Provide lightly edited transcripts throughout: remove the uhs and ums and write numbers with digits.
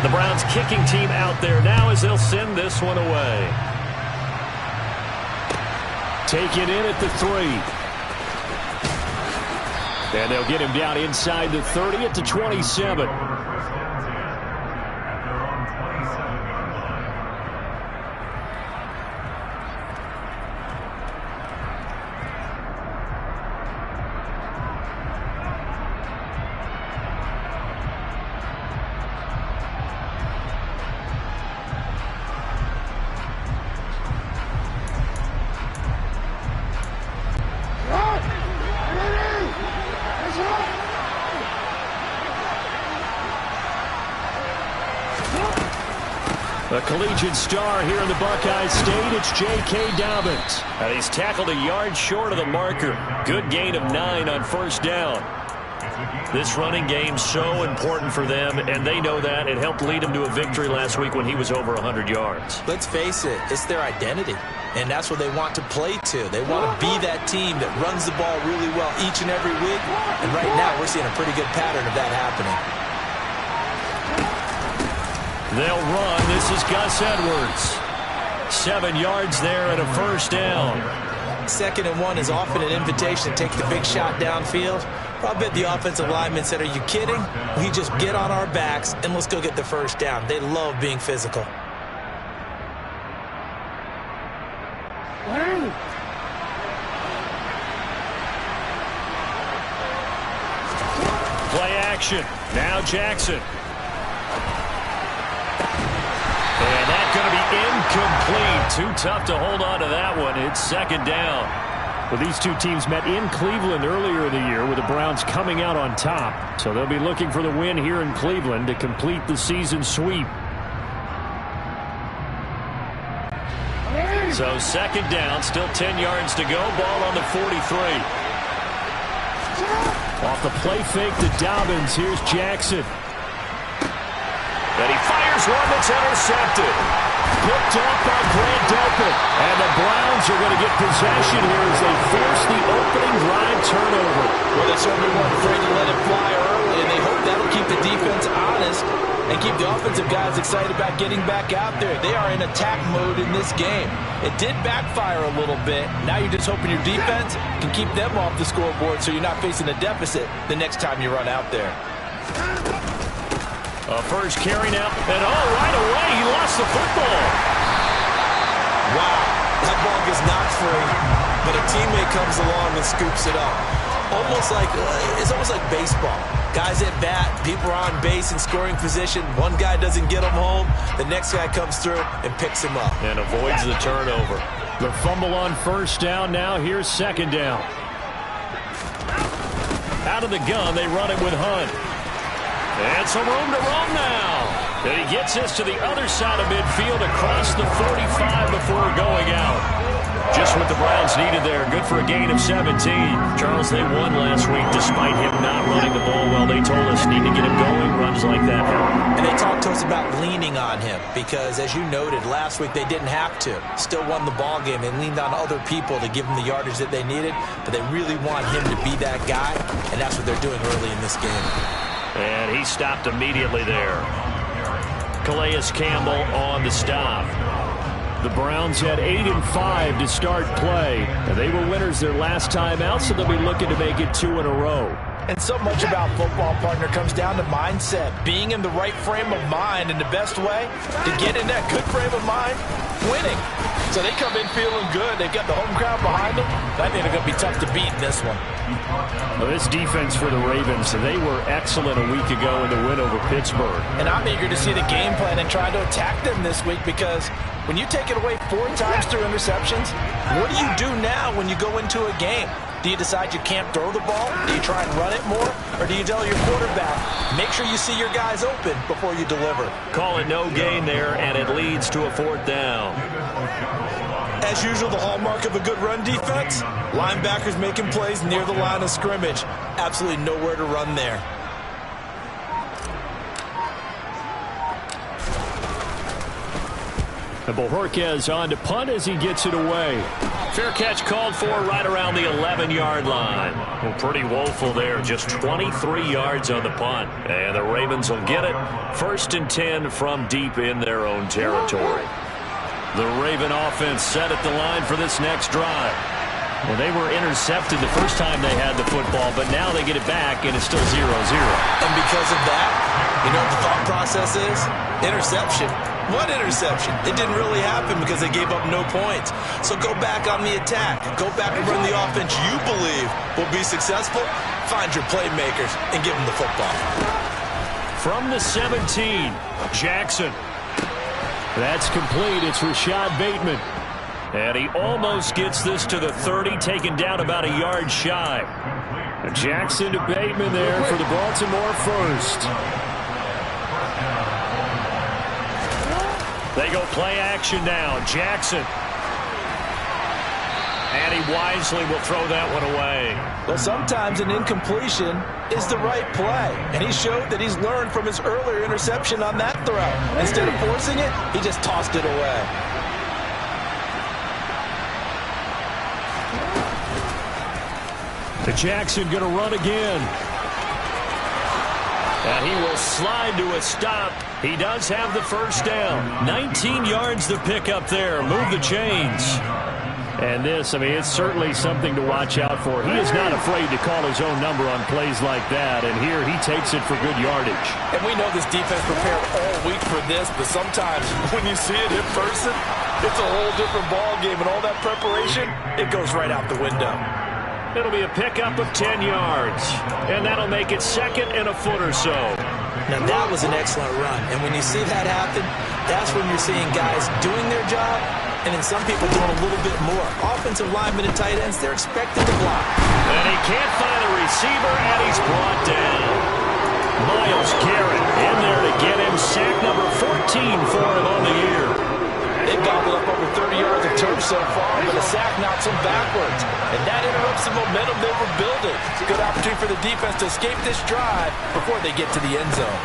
The Browns kicking team out there now as they'll send this one away. Take it in at the 3. And they'll get him down inside the 30 at the 27. A collegiate star here in the Buckeye State, it's J.K. Dobbins. And he's tackled a yard short of the marker. Good gain of 9 on first down. This running game's so important for them, and they know that. It helped lead them to a victory last week when he was over 100 yards. Let's face it, it's their identity, and that's what they want to play to. They want to be that team that runs the ball really well each and every week, and right now we're seeing a pretty good pattern of that happening. They'll run. This is Gus Edwards. 7 yards there and a first down. 2nd and 1 is often an invitation to take the big shot downfield. I bet the offensive lineman said, are you kidding? We just get on our backs and let's go get the first down. They love being physical. Play action. Now Jackson. And that's going to be incomplete. Too tough to hold on to that one. It's 2nd down. Well, these two teams met in Cleveland earlier in the year with the Browns coming out on top. So they'll be looking for the win here in Cleveland to complete the season sweep. So 2nd down, still 10 yards to go. Ball on the 43. Off the play fake to Dobbins. Here's Jackson. And he fires one that's intercepted. Picked up by Grant Delpit. And the Browns are going to get possession here as they force the opening drive turnover. Well, they certainly weren't afraid to let it fly early, and they hope that'll keep the defense honest and keep the offensive guys excited about getting back out there. They are in attack mode in this game. It did backfire a little bit. Now you're just hoping your defense can keep them off the scoreboard so you're not facing a deficit the next time you run out there. First carry now, and right away he lost the football. Wow, that ball gets knocked free, but a teammate comes along and scoops it up. It's almost like baseball. Guys at bat, people are on base in scoring position. One guy doesn't get them home, the next guy comes through and picks him up. And avoids the turnover. The fumble on first down, now here's 2nd down. Out of the gun, they run it with Hunt. And some room to roam now. And he gets this to the other side of midfield across the 45 before going out. Just what the Browns needed there. Good for a gain of 17. Charles, they won last week despite him not running the ball well. They told us need to get him going. Runs like that help. And they talked to us about leaning on him because, as you noted, last week they didn't have to. Still won the ball game. They leaned on other people to give them the yardage that they needed. But they really want him to be that guy, and that's what they're doing early in this game. And he stopped immediately there. Calais Campbell on the stop. The Browns had 8-5 to start play, and they were winners their last time out, so they'll be looking to make it 2 in a row. And so much about football, partner, comes down to mindset. Being in the right frame of mind, and the best way to get in that good frame of mind, winning. So they come in feeling good. They've got the home crowd behind them. I think they're going to be tough to beat in this one. Well, this defense for the Ravens, they were excellent a week ago in the win over Pittsburgh. And I'm eager to see the game plan and try to attack them this week because when you take it away 4 times through interceptions, what do you do now when you go into a game? Do you decide you can't throw the ball? Do you try and run it more? Or do you tell your quarterback, make sure you see your guys open before you deliver? Call it no gain there, and it leads to a 4th down. As usual, the hallmark of a good run defense, linebackers making plays near the line of scrimmage. Absolutely nowhere to run there. And Bojorquez on to punt as he gets it away. Fair catch called for right around the 11-yard line. Well, pretty woeful there. Just 23 yards on the punt. And the Ravens will get it. 1st and 10 from deep in their own territory. The Raven offense set at the line for this next drive. Well, they were intercepted the first time they had the football, but now they get it back, and it's still 0-0. And because of that, you know what the thought process is? Interception. What interception? It didn't really happen because they gave up no points. So go back on the attack. Go back and run the offense you believe will be successful. Find your playmakers and give them the football. From the 17, Jackson. That's complete. It's Rashad Bateman. And he almost gets this to the 30, taken down about a yard shy. Jackson to Bateman there for the Baltimore first. They go play action now. Jackson. And he wisely will throw that one away. Well, sometimes an incompletion is the right play. And he showed that he's learned from his earlier interception on that throw. Instead of forcing it, he just tossed it away. The Jackson going to run again. And he will slide to a stop. He does have the first down. 19 yards to pick up there. Move the chains. And this, I mean, it's certainly something to watch out for. He is not afraid to call his own number on plays like that. And here he takes it for good yardage. And we know this defense prepared all week for this, but sometimes when you see it in person, it's a whole different ball game. And all that preparation, it goes right out the window. It'll be a pickup of 10 yards. And that'll make it 2nd and a foot or so. Now, that was an excellent run. And when you see that happen, that's when you're seeing guys doing their job, and then some people doing a little bit more. Offensive linemen and tight ends, they're expected to block. And he can't find a receiver, and he's brought down. Myles Garrett in there to get him. Sack number 14 for him on the year. They've gobbled up over 30 yards of turf so far, but a sack knocks them backwards. And that interrupts the momentum they were building. It's a good opportunity for the defense to escape this drive before they get to the end zone.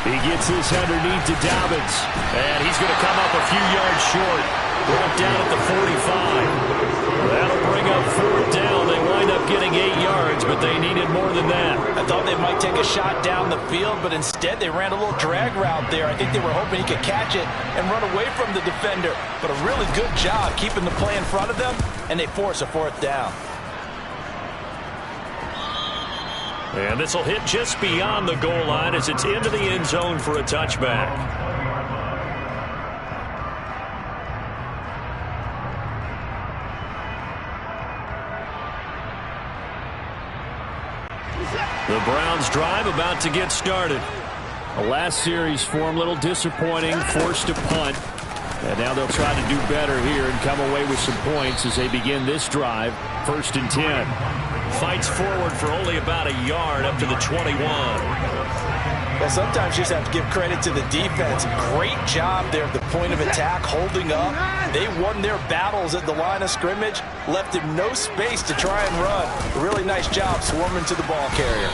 He gets this underneath to Dobbins. And he's going to come up a few yards short. Brought down at the 45. That'll bring up 4th down. They wind up getting 8 yards, but they needed more than that. I thought they might take a shot down the field, but instead they ran a little drag route there. I think they were hoping he could catch it and run away from the defender. But a really good job keeping the play in front of them, and they force a 4th down. And this will hit just beyond the goal line as it's into the end zone for a touchback. The Browns drive about to get started. The last series form a little disappointing, forced to punt. And now they'll try to do better here and come away with some points as they begin this drive. 1st and 10. Fights forward for only about a yard up to the 21. Well, sometimes you just have to give credit to the defense. Great job there at the point of attack, holding up. They won their battles at the line of scrimmage, left him no space to try and run. A really nice job swarming to the ball carrier.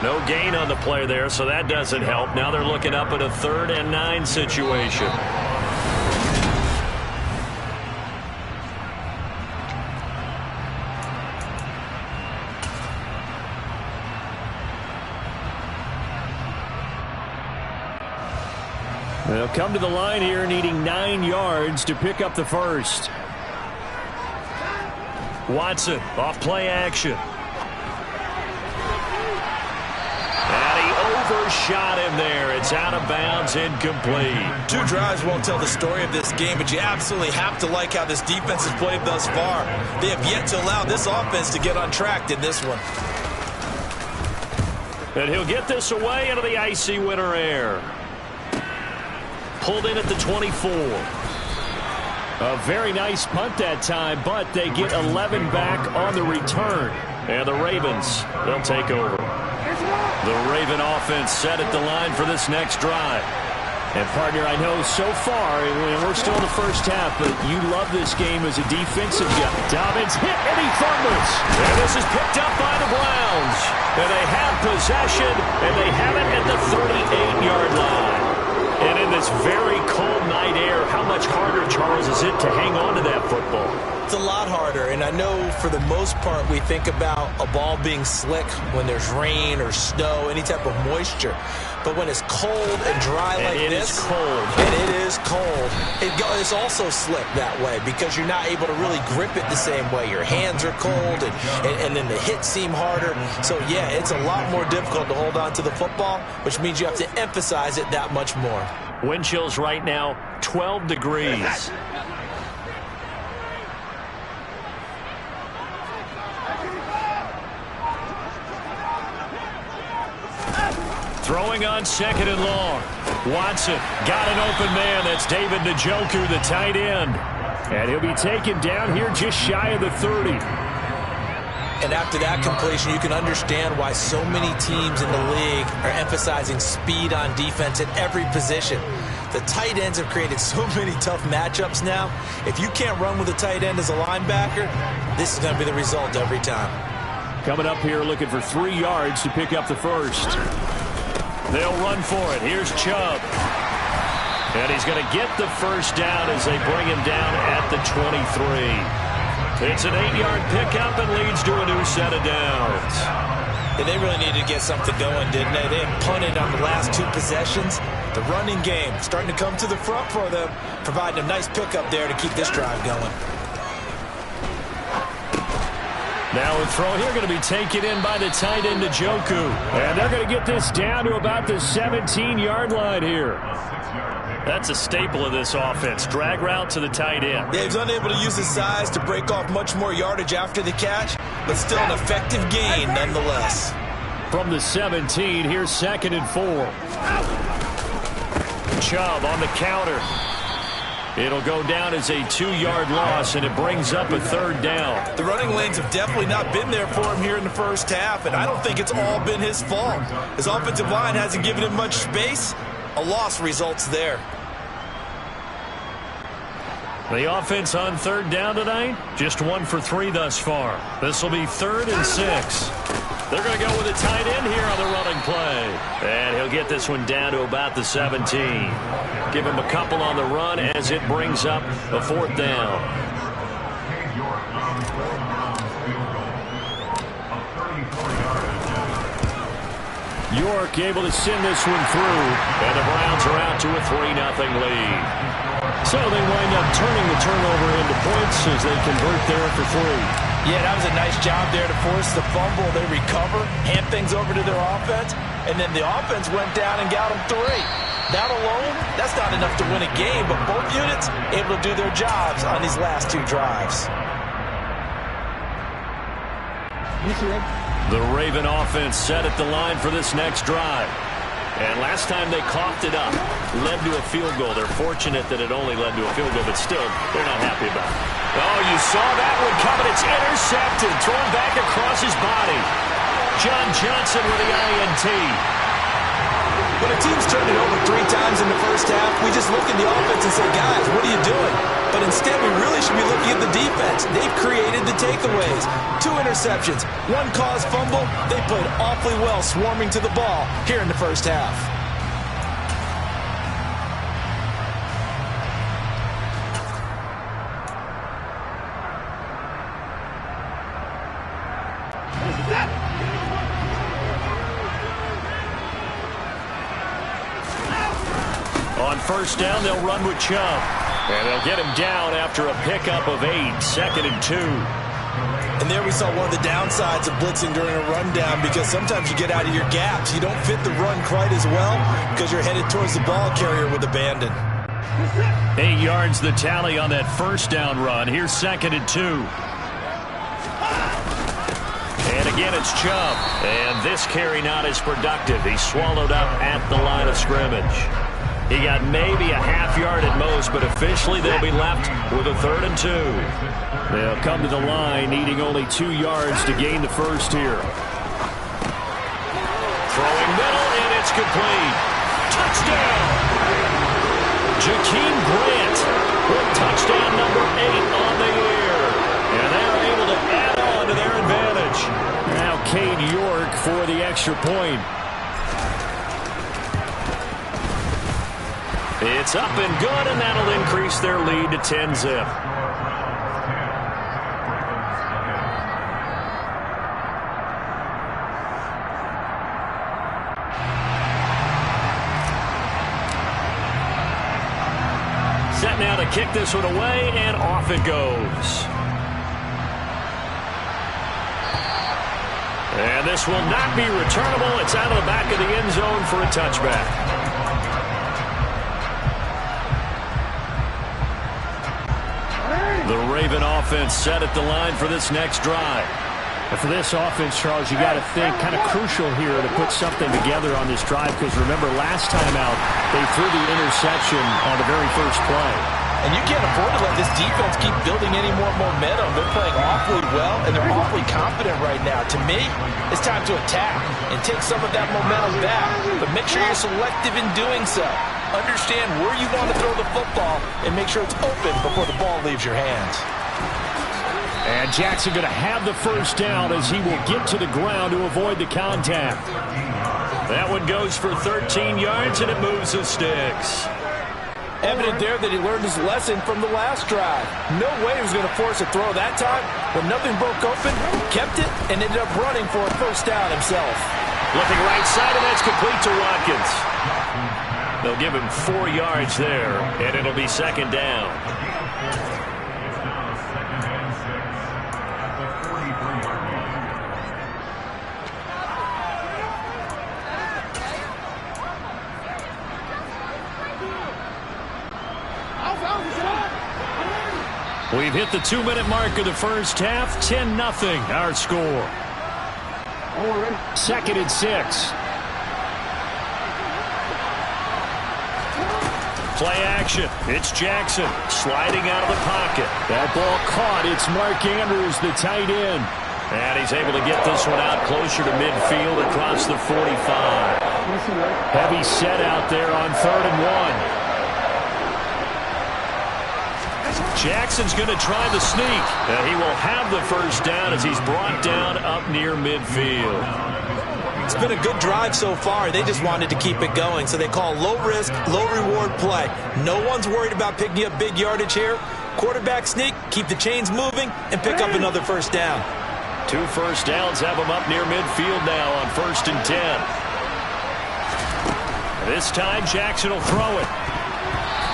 No gain on the play there, so that doesn't help. Now they're looking up at a 3rd and 9 situation. They'll come to the line here needing 9 yards to pick up the first. Watson off play action. And he overshot him there. It's out of bounds, incomplete. 2 drives won't tell the story of this game, but you absolutely have to like how this defense has played thus far. They have yet to allow this offense to get untracked in this one. And he'll get this away into the icy winter air. Pulled in at the 24. A very nice punt that time, but they get 11 back on the return. And the Ravens, they'll take over. The Raven offense set at the line for this next drive. And, partner, I know so far, we're still in the first half, but you love this game as a defensive guy. Dobbins hit, and he fumbles. And this is picked up by the Browns. And they have possession, and they have it at the 38-yard line. And in this very cold night air, how much harder, Charles, is it to hang on to that football? It's a lot harder, and I know for the most part we think about a ball being slick when there's rain or snow, any type of moisture. But when it's cold and dry like this, it's also slick that way because you're not able to really grip it the same way. Your hands are cold, and then the hits seem harder. So, yeah, it's a lot more difficult to hold on to the football, which means you have to emphasize it that much more. Wind chills right now, 12 degrees. Throwing on second and long. Watson got an open man. That's David Njoku, the tight end. And he'll be taken down here just shy of the 30. And after that completion, you can understand why so many teams in the league are emphasizing speed on defense at every position. The tight ends have created so many tough matchups now. If you can't run with a tight end as a linebacker, this is going to be the result every time. Coming up here looking for 3 yards to pick up the first. They'll run for it. Here's Chubb. And he's going to get the first down as they bring him down at the 23. It's an 8-yard pickup and leads to a new set of downs. And they really needed to get something going, didn't they? They had punted on the last 2 possessions. The running game starting to come to the front for them, providing a nice pickup there to keep this drive going. Now a throw here going to be taken in by the tight end Njoku. And they're going to get this down to about the 17-yard line here. That's a staple of this offense. Drag route to the tight end. Yeah, he's unable to use his size to break off much more yardage after the catch, but still an effective gain nonetheless. From the 17, here's 2nd and 4. Chubb on the counter. It'll go down as a 2-yard loss, and it brings up a 3rd down. The running lanes have definitely not been there for him here in the first half, and I don't think it's all been his fault. His offensive line hasn't given him much space. A loss results there. The offense on 3rd down tonight, just 1 for 3 thus far. This will be 3rd and 6. They're going to go with a tight end here on the running play. And he'll get this one down to about the 17. Give him a couple on the run as it brings up a 4th down. York able to send this one through. And the Browns are out to a 3-0 lead. So they wind up turning the turnover into points as they convert there for 3. Yeah, that was a nice job there to force the fumble. They recover, hand things over to their offense, and then the offense went down and got them 3. That alone, that's not enough to win a game, but both units able to do their jobs on these last 2 drives. The Raven offense set at the line for this next drive. And last time they coughed it up, led to a field goal. They're fortunate that it only led to a field goal, but still, they're not happy about it. Oh, you saw that one coming. It's intercepted, thrown back across his body. John Johnson with the INT. When a team's turned it over 3 times in the first half, we just look at the offense and say, guys, what are you doing? But instead, we really should be looking at the defense. They've created the takeaways. 2 interceptions, 1 caused fumble. They played awfully well swarming to the ball here in the first half. On 1st down, they'll run with Chubb. And they'll get him down after a pickup of 8, 2nd and 2. And there we saw one of the downsides of blitzing during a rundown, because sometimes you get out of your gaps. You don't fit the run quite as well because you're headed towards the ball carrier with abandon. 8 yards the tally on that 1st down run. Here's 2nd and 2. And again, it's Chubb. And this carry not as productive. He's swallowed up at the line of scrimmage. He got maybe a half yard at most, but officially they'll be left with a 3rd and 2. They'll come to the line needing only 2 yards to gain the first here. Throwing middle, and it's complete. Touchdown! Jakeem Grant with touchdown number 8 on the year. And they're able to add on to their advantage. Now Cade York for the extra point. It's up and good, and that'll increase their lead to 10-zip. kick this one away, and off it goes. And this will not be returnable. It's out of the back of the end zone for a touchback. The Raven offense set at the line for this next drive. And for this offense, Charles, you got to think kind of crucial here to put something together on this drive, because remember last time out they threw the interception on the very first play. And you can't afford to let this defense keep building any more momentum. They're playing awfully well, and they're awfully confident right now. To me, it's time to attack and take some of that momentum back. But make sure you're selective in doing so. Understand where you want to throw the football and make sure it's open before the ball leaves your hands. And Jackson going to have the first down as he will get to the ground to avoid the contact. That one goes for 13 yards, and it moves his sticks. Evident there that he learned his lesson from the last drive. No way he was going to force a throw that time. When nothing broke open, kept it, and ended up running for a first down himself. Looking right side, and that's complete to Watkins. They'll give him 4 yards there, and it'll be second down. We've hit the 2-minute mark of the first half. 10-0 our score. Second and 6. Play action. It's Jackson sliding out of the pocket. That ball caught. It's Mark Andrews, the tight end. And he's able to get this one out closer to midfield across the 45. Heavy set out there on 3rd and 1. Jackson's going to try the sneak. He will have the first down as he's brought down up near midfield. It's been a good drive so far. They just wanted to keep it going, so they call low-risk, low-reward play. No one's worried about picking up big yardage here. Quarterback sneak, keep the chains moving, and pick up another first down. 2 first downs have him up near midfield now on 1st and 10. This time, Jackson will throw it.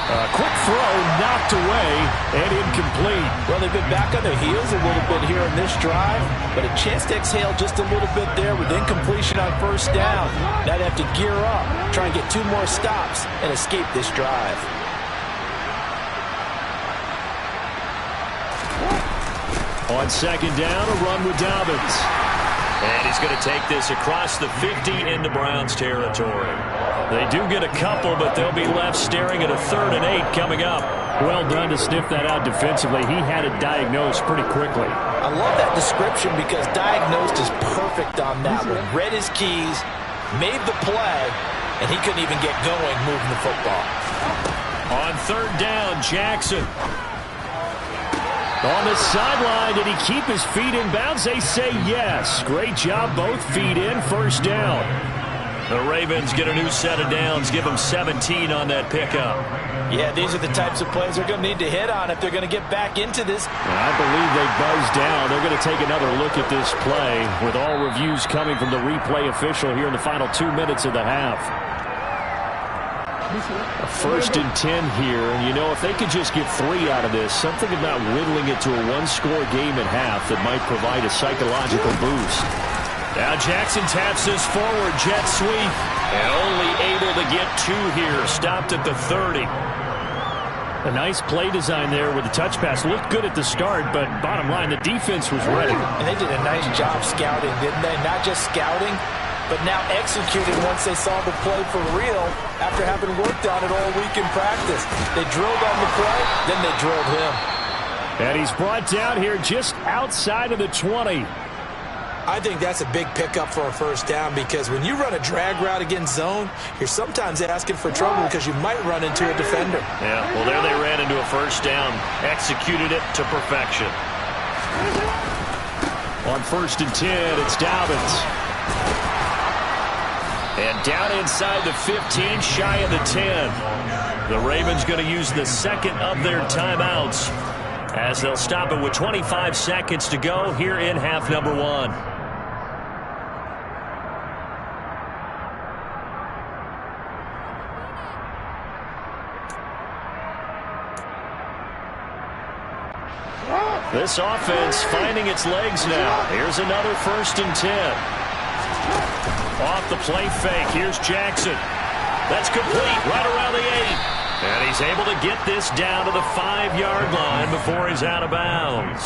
A quick throw knocked away and incomplete. Well, they've been back on their heels a little bit here in this drive, but a chance to exhale just a little bit there with incompletion on first down. Now they have to gear up, try and get 2 more stops, and escape this drive. On second down, a run with Dobbins. And he's going to take this across the 50 into Browns territory. They do get a couple, but they'll be left staring at a 3rd and 8 coming up. Well done to sniff that out defensively. He had it diagnosed pretty quickly. I love that description because diagnosed is perfect on that one. Read his keys, made the play, and he couldn't even get going moving the football. On 3rd down, Jackson. On the sideline, did he keep his feet in bounds? They say yes. Great job, both feet in, first down. The Ravens get a new set of downs, give them 17 on that pickup. Yeah, these are the types of plays they're going to need to hit on if they're going to get back into this. I believe they buzzed down. They're going to take another look at this play with all reviews coming from the replay official here in the final 2 minutes of the half. A 1st and 10 here, and you know, if they could just get 3 out of this, something about whittling it to a 1-score game at half that might provide a psychological boost. Now Jackson taps this forward jet sweep, and only able to get 2 here, stopped at the 30. A nice play design there with the touch pass. Looked good at the start, but bottom line, the defense was ready. And they did a nice job scouting, didn't they? Not just scouting, but now executing once they saw the play for real after having worked on it all week in practice. They drilled on the play, then they drilled him. And he's brought down here just outside of the 20. I think that's a big pickup for a first down because when you run a drag route against zone, you're sometimes asking for trouble because you might run into a defender. Yeah, well, there they ran into a first down, executed it to perfection. On 1st and 10, it's Dobbins. And down inside the 15, shy of the 10. The Ravens going to use the second of their timeouts as they'll stop it with 25 seconds to go here in half number 1. This offense finding its legs now. Here's another 1st and 10. Off the play fake. Here's Jackson. That's complete right around the 8. And he's able to get this down to the 5-yard line before he's out of bounds.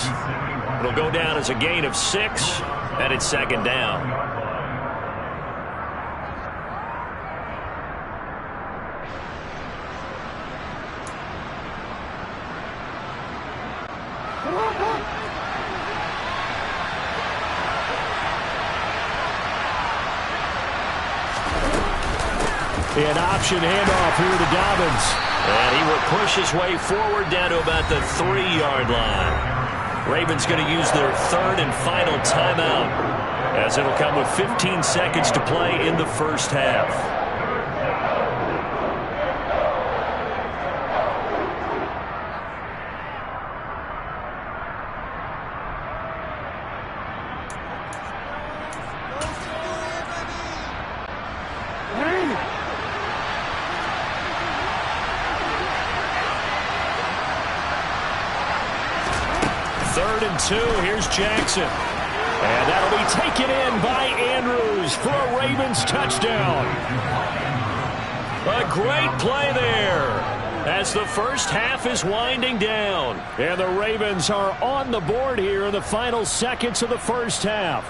It'll go down as a gain of 6, and it's 2nd down. An option handoff here to Dobbins. And he will push his way forward down to about the 3-yard line. Ravens going to use their 3rd and final timeout, as it'll come with 15 seconds to play in the first half. Here's Jackson. And that'll be taken in by Andrews for a Ravens touchdown. A great play there as the first half is winding down. And the Ravens are on the board here in the final seconds of the first half.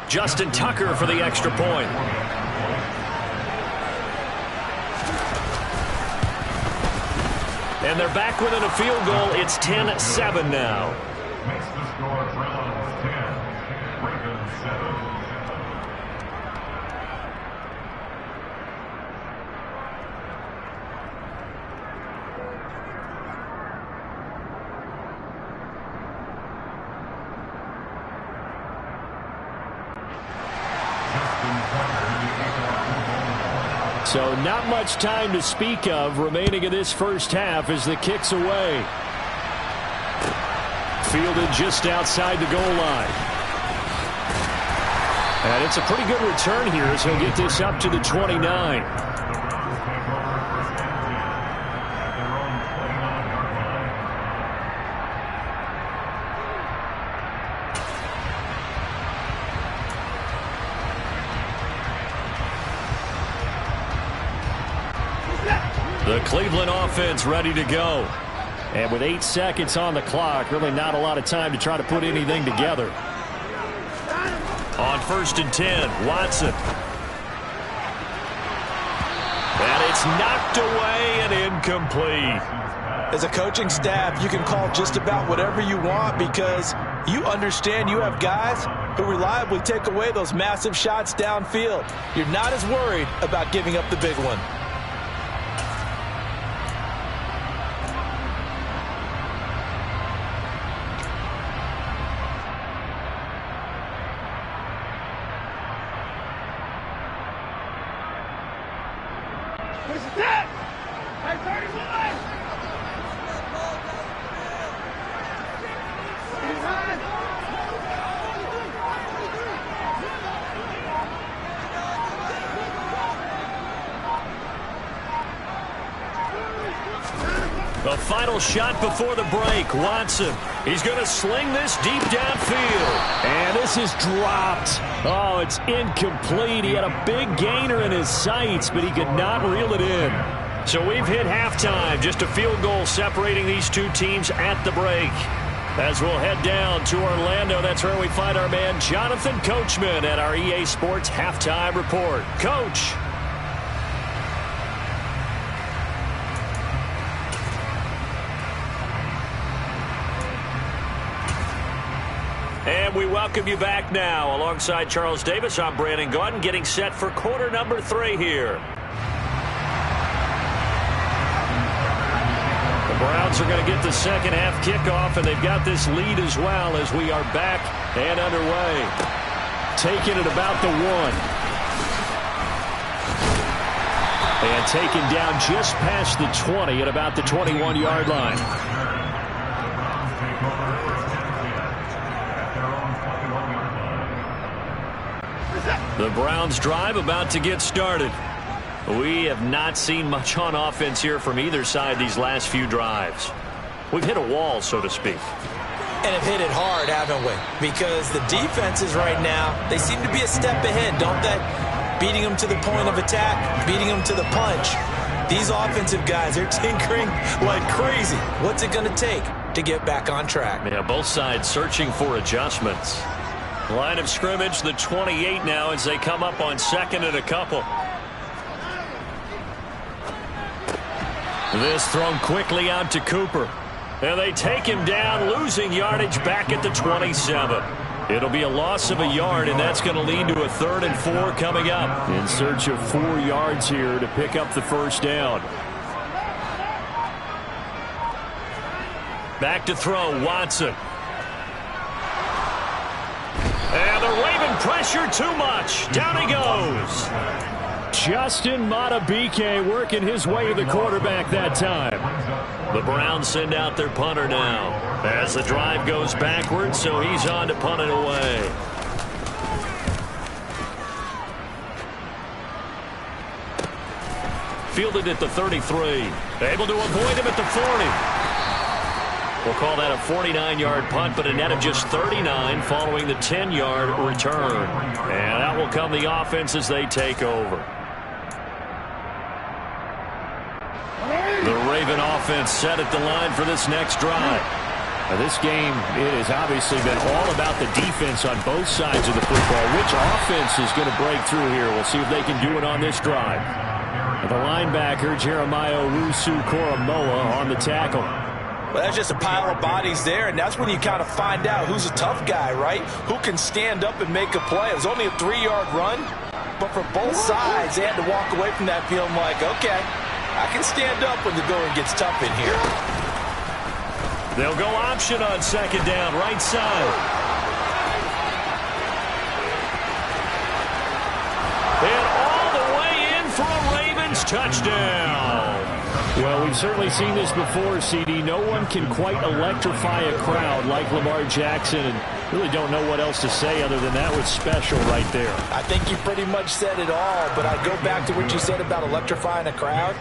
Justin Tucker for the extra point. And they're back within a field goal. It's 10-7 now. Makes the score Browns 10, Ravens 7. So not much time to speak of remaining in this first half as the kick's away. Fielded just outside the goal line. And it's a pretty good return here as he'll get this up to the 29. The Cleveland offense ready to go. And with 8 seconds on the clock, really not a lot of time to try to put anything together. On 1st and 10, Watson. And it's knocked away and incomplete. As a coaching staff, you can call just about whatever you want because you understand you have guys who reliably take away those massive shots downfield. You're not as worried about giving up the big one. The final shot before the break. Watson. He's going to sling this deep downfield. And this is dropped. Oh, it's incomplete. He had a big gainer in his sights, but he could not reel it in. So we've hit halftime. Just a field goal separating these two teams at the break. As we'll head down to Orlando, that's where we find our man Jonathan Coachman at our EA Sports Halftime Report. Coach. And we welcome you back now. Alongside Charles Davis, I'm Brandon Gaudin, getting set for quarter number 3 here. The Browns are going to get the second half kickoff, and they've got this lead as well as we are back and underway. Taken at about the 1. And taken down just past the 20 at about the 21-yard line. The Browns drive about to get started. We have not seen much on offense here from either side these last few drives. We've hit a wall, so to speak. And have hit it hard, haven't we? Because the defenses right now, they seem to be a step ahead, don't they? Beating them to the point of attack, beating them to the punch. These offensive guys, they're tinkering like crazy. What's it going to take to get back on track? Yeah, both sides searching for adjustments. Line of scrimmage, the 28 now as they come up on second and a couple. This thrown quickly out to Cooper. And they take him down, losing yardage back at the 27. It'll be a loss of a yard, and that's going to lead to a 3rd and 4 coming up. In search of 4 yards here to pick up the first down. Back to throw, Watson. And the Raven pressure too much. Down he goes. Justin Matabike working his way to the quarterback that time. The Browns send out their punter now as the drive goes backwards, so he's on to punt it away. Fielded at the 33. Able to avoid him at the 40. We'll call that a 49-yard punt, but a net of just 39 following the 10-yard return. And that will come the offense as they take over. The Raven offense set at the line for this next drive. Now this game, it has obviously been all about the defense on both sides of the football. Which offense is going to break through here? We'll see if they can do it on this drive. The linebacker, Jeremiah Owusu-Koramoah, on the tackle. Well, that's just a pile of bodies there, and that's when you kind of find out who's a tough guy, right? Who can stand up and make a play. It was only a 3-yard run, but for both sides, they had to walk away from that feeling like, okay, I can stand up when the going gets tough in here. They'll go option on second down, right side. And all the way in for a Ravens touchdown. Well, we've certainly seen this before, CD. No one can quite electrify a crowd like Lamar Jackson, and really don't know what else to say other than that was special right there. I think you pretty much said it all, but I go back to what you said about electrifying a crowd.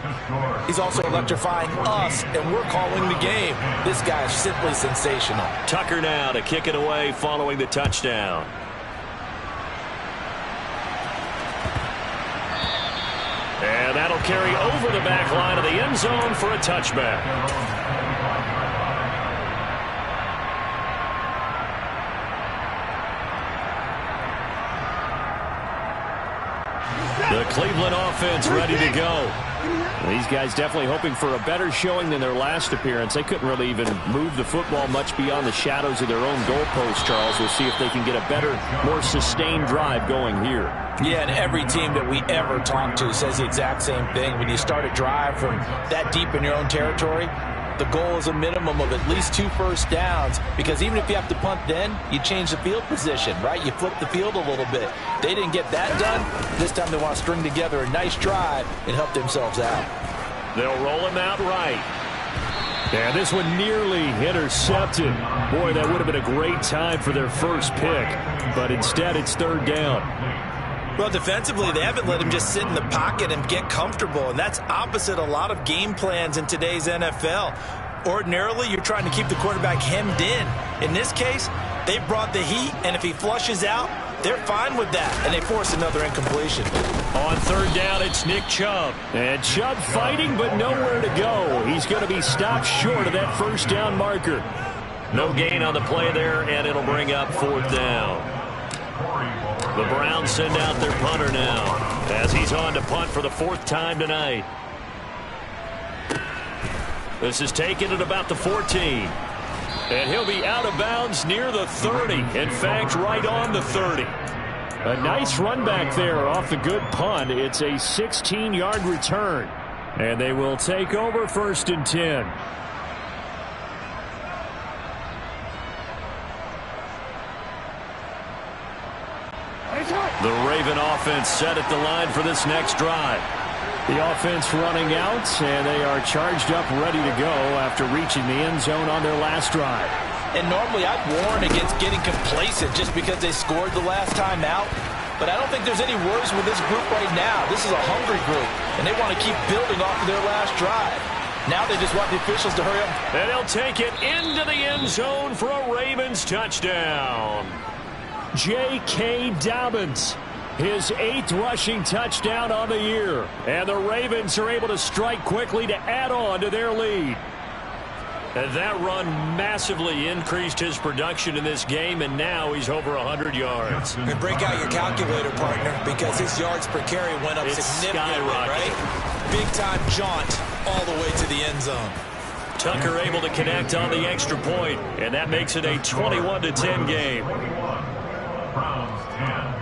He's also electrifying us, and we're calling the game. This guy is simply sensational. Tucker now to kick it away following the touchdown. And that'll carry over the back line of the end zone for a touchback. The Cleveland offense ready to go. These guys definitely hoping for a better showing than their last appearance. They couldn't really even move the football much beyond the shadows of their own goalpost, Charles. We'll see if they can get a better, more sustained drive going here. Yeah, and every team that we ever talk to says the exact same thing. When you start a drive from that deep in your own territory, the goal is a minimum of at least 2 first downs, because even if you have to punt then, you change the field position, right? You flip the field a little bit. They didn't get that done. This time they want to string together a nice drive and help themselves out. They'll roll him out right. Yeah, this one nearly intercepted. Boy, that would have been a great time for their first pick, but instead it's 3rd down. Well, defensively, they haven't let him just sit in the pocket and get comfortable, and that's opposite a lot of game plans in today's NFL. Ordinarily, you're trying to keep the quarterback hemmed in. In this case, they brought the heat, and if he flushes out, they're fine with that, and they force another incompletion. On 3rd down, it's Nick Chubb. And Chubb fighting, but nowhere to go. He's going to be stopped short of that first down marker. No gain on the play there, and it'll bring up 4th down. The Browns send out their punter now as he's on to punt for the 4th time tonight. This is taken at about the 14. And he'll be out of bounds near the 30. In fact, right on the 30. A nice run back there off the good punt. It's a 16-yard return. And they will take over 1st and 10. The Raven offense set at the line for this next drive. The offense running out, and they are charged up, ready to go after reaching the end zone on their last drive. And normally I'd warn against getting complacent just because they scored the last time out. But I don't think there's any worries with this group right now. This is a hungry group, and they want to keep building off of their last drive. Now they just want the officials to hurry up. And he'll take it into the end zone for a Ravens touchdown. J.K. Dobbins, his 8th rushing touchdown on the year. And the Ravens are able to strike quickly to add on to their lead. And that run massively increased his production in this game, and now he's over 100 yards. And break out your calculator, partner, because his yards per carry went up significantly, right? Big-time jaunt all the way to the end zone. Tucker able to connect on the extra point, and that makes it a 21-10 game. Browns 10.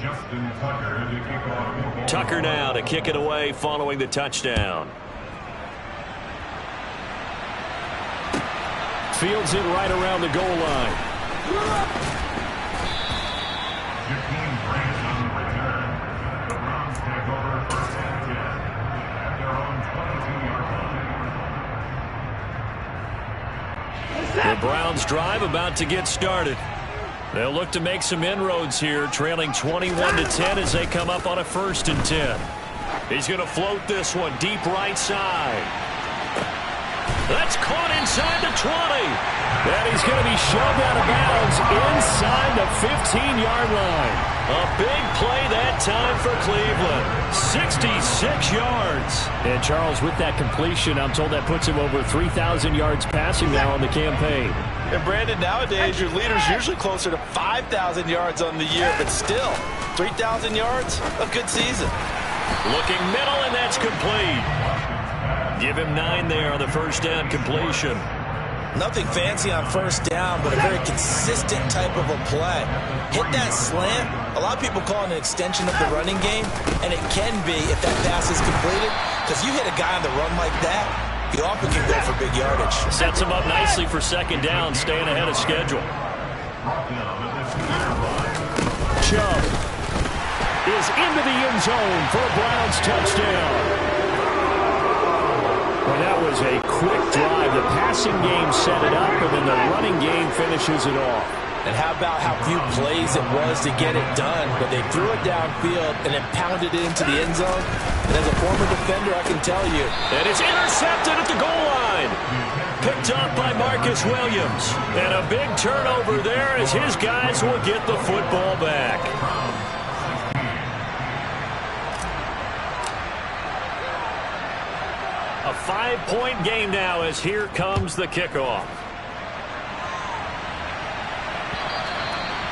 Justin Tucker to kick off. Tucker now to kick it away following the touchdown. Fields it right around the goal line. Jakeem Grant on the return. The Browns take over first and 10 at their own 22-yard line. The Browns drive about to get started. They'll look to make some inroads here, trailing 21-10 as they come up on a 1st and 10. He's going to float this one deep right side. That's caught inside the 20. And he's going to be shoved out of bounds inside the 15-yard line. A big play that time for Cleveland. 66 yards. And Charles, with that completion, I'm told that puts him over 3,000 yards passing now on the campaign. And Brandon, nowadays your leader's usually closer to 5,000 yards on the year, but still, 3,000 yards, a good season. Looking middle, and that's complete. Give him 9 there on the first down completion. Nothing fancy on first down, but a very consistent type of a play. Hit that slant. A lot of people call it an extension of the running game, and it can be if that pass is completed, because you hit a guy on the run like that, you often can go for big yardage. Sets him up nicely for second down, staying ahead of schedule. Chubb is into the end zone for a Browns touchdown. Well, that was a quick drive. The passing game set it up, and then the running game finishes it off. And how about how few plays it was to get it done, but they threw it downfield and then pounded it into the end zone. And as a former defender, I can tell you. And it's intercepted at the goal line. Picked up by Marcus Williams. And a big turnover there as his guys will get the football back. A 5-point game now as here comes the kickoff.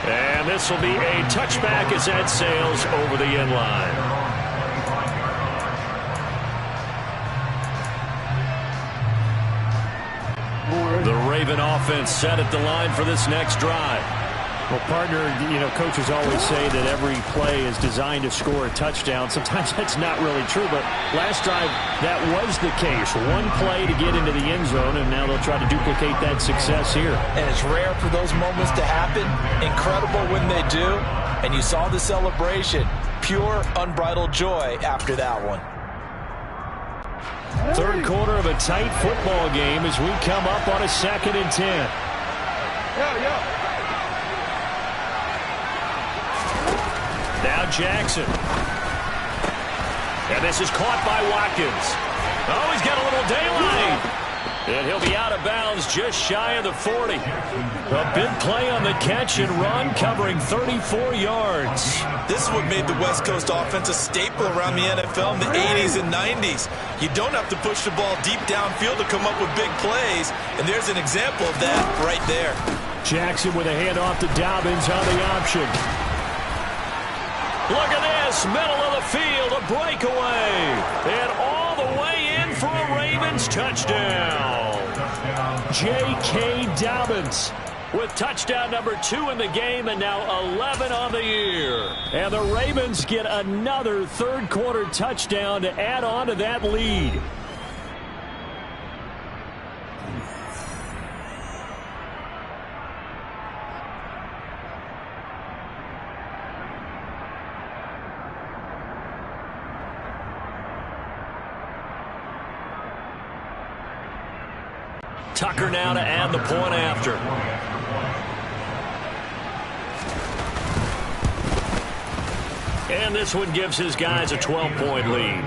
And this will be a touchback as that sails over the end line. The Raven offense set at the line for this next drive. Well, partner, coaches always say that every play is designed to score a touchdown. Sometimes that's not really true, but last drive, that was the case. One play to get into the end zone, and now they'll try to duplicate that success here. And it's rare for those moments to happen. Incredible when they do. And you saw the celebration. Pure, unbridled joy after that one. Third quarter of a tight football game as we come up on a 2nd and 10. Now Jackson. And this is caught by Watkins. Oh, he's got a little daylight. And he'll be out of bounds just shy of the 40. A big play on the catch and run, covering 34 yards. This is what made the West Coast offense a staple around the NFL in the 80s and 90s. You don't have to push the ball deep downfield to come up with big plays, and there's an example of that right there. Jackson with a handoff to Dobbins on the option. Look at this, middle of the field, a breakaway. And all the way in for a Ravens touchdown. J.K. Dobbins with touchdown number 2 in the game and now 11 on the year. And the Ravens get another third quarter touchdown to add on to that lead. Tucker now to add the point after. And this one gives his guys a 12-point lead.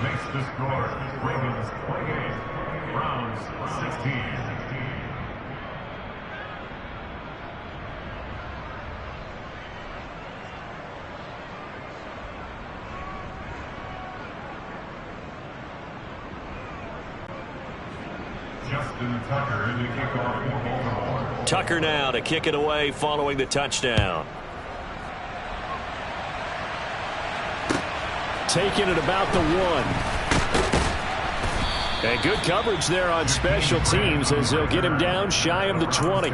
Makes the score. Ravens 28. Browns 16. Justin Tucker in the kickoff for Baltimore. Tucker now to kick it away following the touchdown. Taking it about the 1. And good coverage there on special teams as they'll get him down shy of the 20.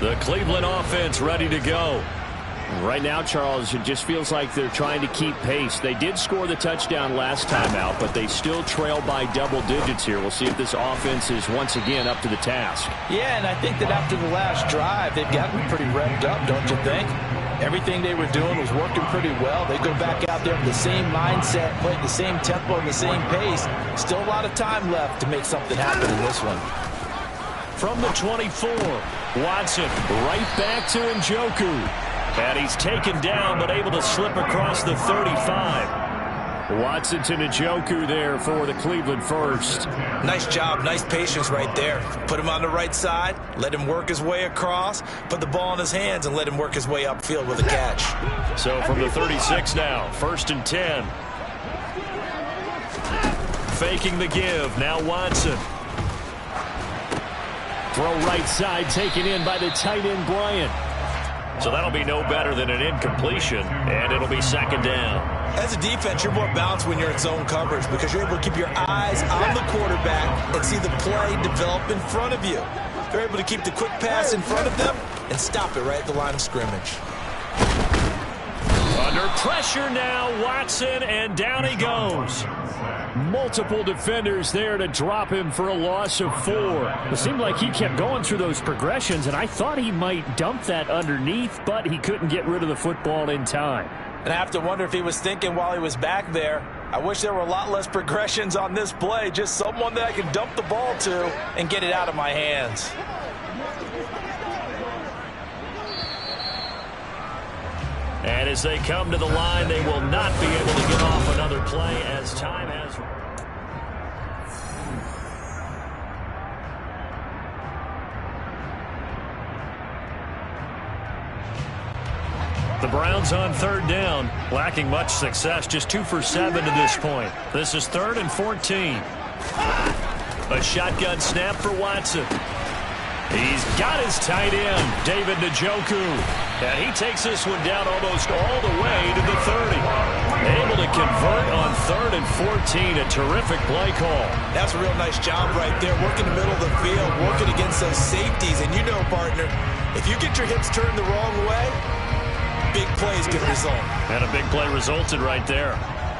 The Cleveland offense ready to go. Right now, Charles, it just feels like they're trying to keep pace. They did score the touchdown last time out, but they still trail by double digits here. We'll see if this offense is once again up to the task. Yeah, and I think that after the last drive, they've gotten pretty revved up, don't you think? Everything they were doing was working pretty well. They go back out there with the same mindset, play at the same tempo and the same pace. Still a lot of time left to make something happen in this one. From the 24, Watson right back to Njoku. And he's taken down, but able to slip across the 35. Watson to Njoku there for the Cleveland first. Nice job, nice patience right there. Put him on the right side, let him work his way across, put the ball in his hands, and let him work his way upfield with a catch. So from the 36 now, 1st and 10. Faking the give, now Watson. Throw right side, taken in by the tight end, Bryant. So that'll be no better than an incompletion, and it'll be 2nd down. As a defense, you're more balanced when you're in zone coverage because you're able to keep your eyes on the quarterback and see the play develop in front of you. They're able to keep the quick pass in front of them and stop it right at the line of scrimmage. Under pressure now, Watson, and down he goes. Multiple defenders there to drop him for a loss of 4. It seemed like he kept going through those progressions, and I thought he might dump that underneath, but he couldn't get rid of the football in time. And I have to wonder if he was thinking while he was back there, I wish there were a lot less progressions on this play, just someone that I can dump the ball to and get it out of my hands. And as they come to the line, they will not be able to get off another play as time has. The Browns on 3rd down, lacking much success, just 2 for 7 to this point. This is 3rd and 14. A shotgun snap for Watson. He's got his tight end, David Njoku. And he takes this one down almost all the way to the 30. Able to convert on 3rd and 14. A terrific play call. That's a real nice job right there. Working the middle of the field, working against those safeties. And you know, partner, if you get your hips turned the wrong way, big plays can result. And a big play resulted right there.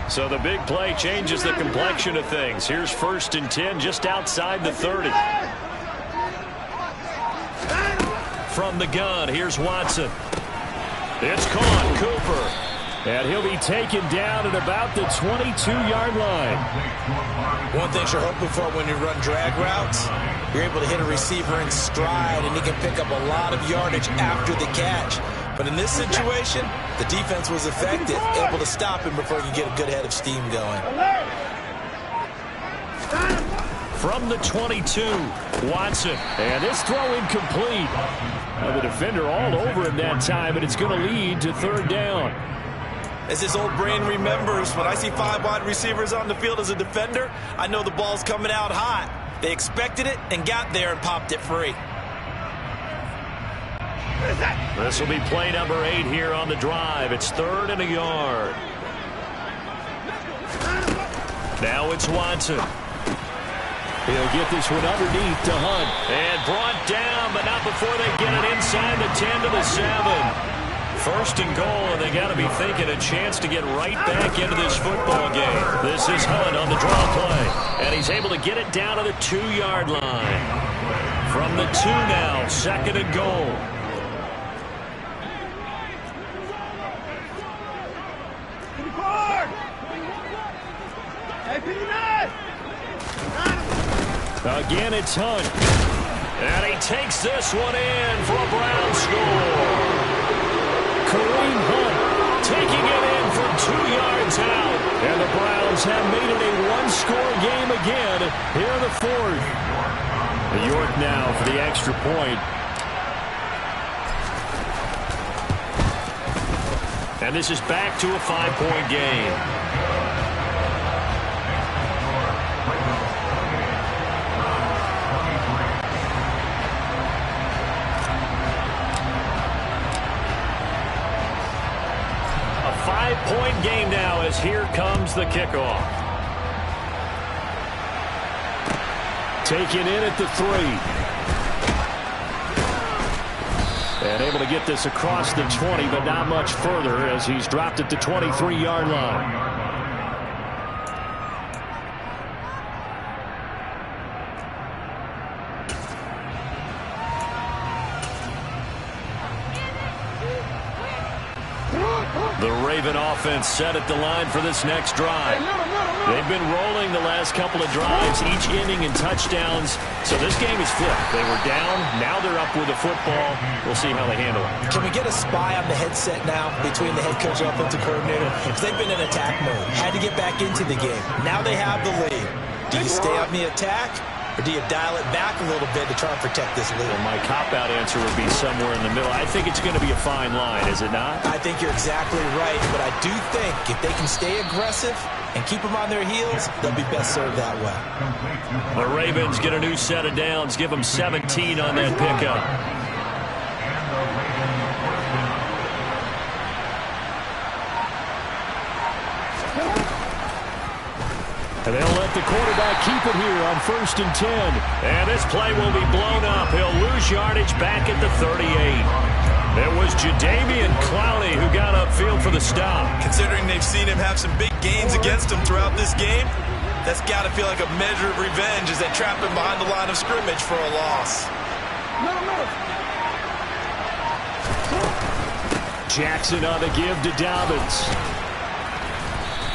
So the big play changes the complexion of things. Here's 1st and 10 just outside the 30. From the gun, here's Watson. It's caught, Cooper. And he'll be taken down at about the 22-yard line. One thing you're hoping for when you run drag routes, you're able to hit a receiver in stride, and he can pick up a lot of yardage after the catch. But in this situation, the defense was effective, able to stop him before he could get a good head of steam going. From the 22, Watson. And this throw incomplete. The defender all over him that time, and it's going to lead to 3rd down. As this old brain remembers, when I see 5 wide receivers on the field as a defender, I know the ball's coming out hot. They expected it and got there and popped it free. This will be play number 8 here on the drive. It's 3rd and a yard. Now it's Watson. He'll get this one underneath to Hunt. And brought down, but not before they get it inside the 10 to the 7. 1st and goal, and they got to be thinking a chance to get right back into this football game. This is Hunt on the draw play, and he's able to get it down to the 2-yard line. From the 2 now, 2nd and goal. Again, it's Hunt. And he takes this one in for a Brown score. Kareem Hunt Taking it in from 2 yards out. And the Browns have made it a one-score game again here in the fourth. York now for the extra point. And this is back to a 5-point game. A 5-point game now as here comes the kickoff. Taken in at the 3. And able to get this across the 20, but not much further as he's dropped it to 23-yard line. The Raven offense set at the line for this next drive. They've been rolling the last couple of drives, each inning in touchdowns. So this game is flipped. They were down. Now they're up with the football. We'll see how they handle it. Can we get a spy on the headset now between the head coach and offensive coordinator? Because they've been in attack mode. Had to get back into the game. Now they have the lead. Do you stay on the attack? Or do you dial it back a little bit to try and protect this lead? Well, my cop-out answer would be somewhere in the middle. I think it's going to be a fine line, is it not? I think you're exactly right, but I do think if they can stay aggressive and keep them on their heels, they'll be best served that way. The Ravens get a new set of downs, give them 17 on that pickup. And they'll let the quarterback keep it here on 1st and 10. And this play will be blown up. He'll lose yardage back at the 38. It was Jadeveon Clowney who got upfield for the stop. Considering they've seen him have some big gains against him throughout this game, that's got to feel like a measure of revenge as they trap him behind the line of scrimmage for a loss. Jackson on the give to Dobbins.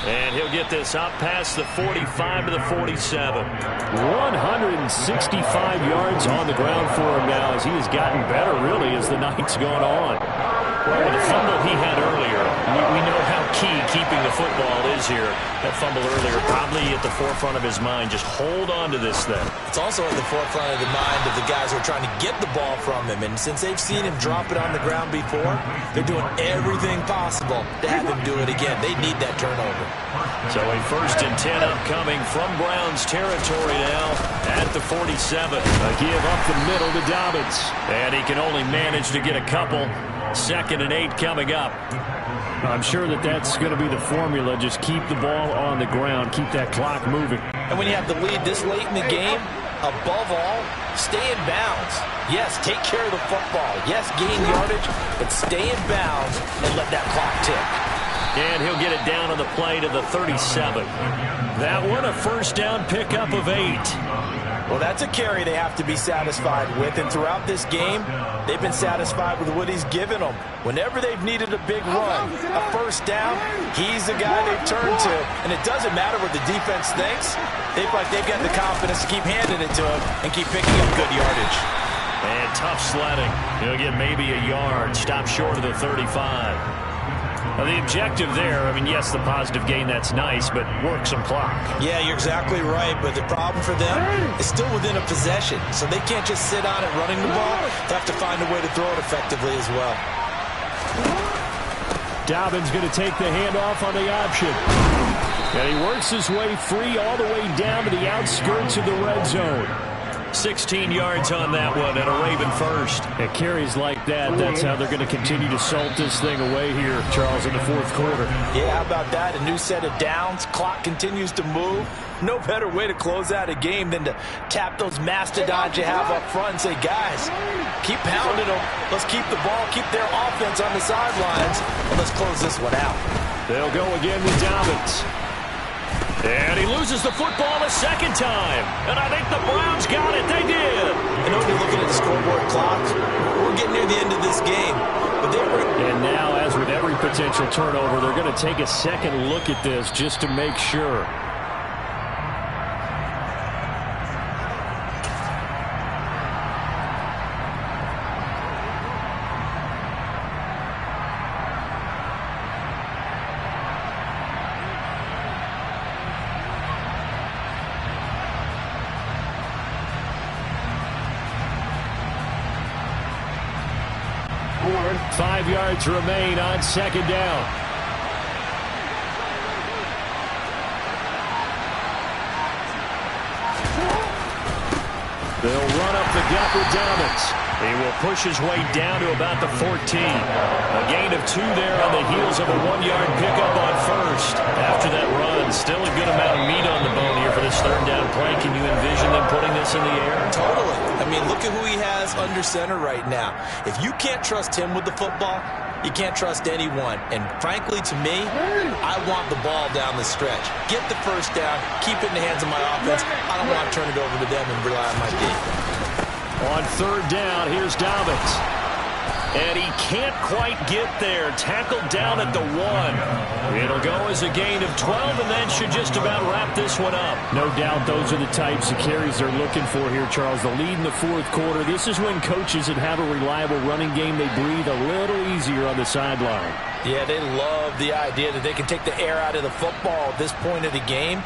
And he'll get this up past the 45 to the 47. 165 yards on the ground for him now as he has gotten better, really, as the night's gone on. Well, the fumble he had earlier, we know how key keeping the football is here. That fumble earlier probably at the forefront of his mind. Just hold on to this thing. It's also at the forefront of the mind of the guys who are trying to get the ball from him. And since they've seen him drop it on the ground before, they're doing everything possible to have him do it again. They need that turnover. So a 1st and 10 upcoming from Browns territory now at the 47. A give up the middle to Dobbins. And he can only manage to get a couple. 2nd and 8 coming up. I'm sure that that's going to be the formula. Just keep the ball on the ground. Keep that clock moving. And when you have the lead this late in the game, above all, stay in bounds. Yes, take care of the football. Yes, gain yardage, but stay in bounds and let that clock tick. And he'll get it down on the play to the 37. That one a 1st down pickup of 8. Well, that's a carry they have to be satisfied with. And throughout this game, they've been satisfied with what he's given them. Whenever they've needed a big run, a 1st down, he's the guy they've turned to. And it doesn't matter what the defense thinks. They feel like they've got the confidence to keep handing it to him and keep picking up good yardage. And tough sledding. He'll get maybe a yard. Stop short of the 35. Now, the objective there, I mean, yes, the positive gain, that's nice, but work some clock. Yeah, you're exactly right, but the problem for them is still within a possession, so they can't just sit on it running the ball. They have to find a way to throw it effectively as well. Dobbins going to take the handoff on the option. And he works his way free all the way down to the outskirts of the red zone. 16 yards on that one and a Raven 1st. At carries like that, that's how they're going to continue to salt this thing away here, Charles, in the 4th quarter. Yeah, how about that? A new set of downs. Clock continues to move. No better way to close out a game than to tap those mastodons you have up front and say, guys, keep pounding them. Let's keep the ball, keep their offense on the sidelines, and let's close this one out. They'll go again with Dobbins. And he loses the football a 2nd time. And I think the Browns got it. They did. And nobody looking at the scoreboard clock. We're getting near the end of this game. But they were. And now, as with every potential turnover, they're going to take a second look at this just to make sure. board. 5 yards remain on second down. They'll run up the gut with Dobbins. He will push his way down to about the 14. A gain of 2 there on the heels of a 1-yard pickup on first. After that run, still a good amount of meat on the bone here for this third down play. Can you envision them putting this in the air? Totally. I mean, look at who he has under center right now. If you can't trust him with the football, you can't trust anyone. And frankly, to me, I want the ball down the stretch. Get the first down, keep it in the hands of my offense. I don't want to turn it over to them and rely on my defense. On third down, here's Dobbins. And he can't quite get there. Tackled down at the 1. It'll go as a gain of 12, and that should just about wrap this one up. No doubt those are the types of carries they're looking for here, Charles. The lead in the fourth quarter. This is when coaches that have a reliable running game, they breathe a little easier on the sideline. Yeah, they love the idea that they can take the air out of the football at this point of the game.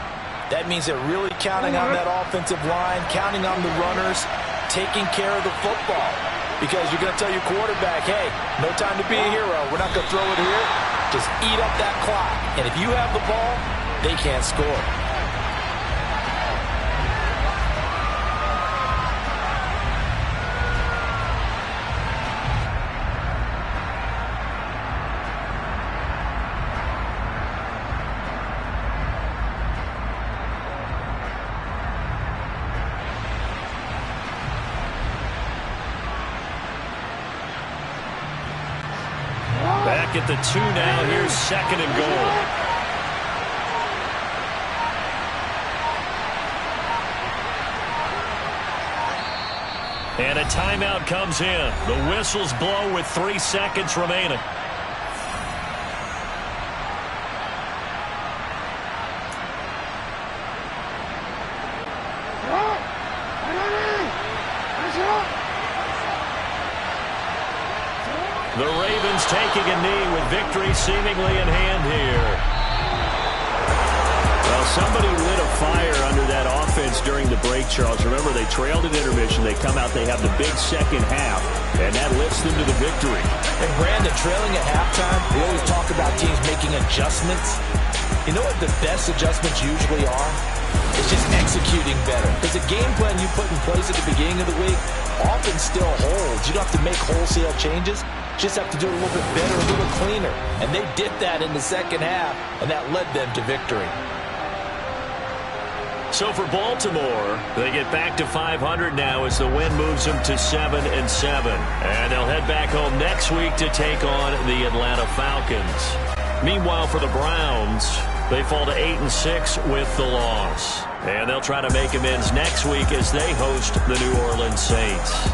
That means they're really counting on that offensive line, counting on the runners, taking care of the football. Because you're going to tell your quarterback, hey, no time to be a hero. We're not going to throw it here. Just eat up that clock. And if you have the ball, they can't score. Back at the 2 now. Here's second and goal. And a timeout comes in. The whistles blow with 3 seconds remaining. The Ravens taking a knee with victory seemingly in hand here. Well, somebody lit a fire under that offense during the break, Charles. Remember, they trailed at intermission. They come out, they have the big second half, and that lifts them to the victory. And Brandon, trailing at halftime, we always talk about teams making adjustments. You know what the best adjustments usually are? It's just executing better. Because the game plan you put in place at the beginning of the week often still holds. You don't have to make wholesale changes. Just have to do it a little bit better, a little cleaner. And they did that in the second half, and that led them to victory. So for Baltimore, they get back to 500 now as the win moves them to 7-7. And they'll head back home next week to take on the Atlanta Falcons. Meanwhile, for the Browns, they fall to 8-6 with the loss. And they'll try to make amends next week as they host the New Orleans Saints.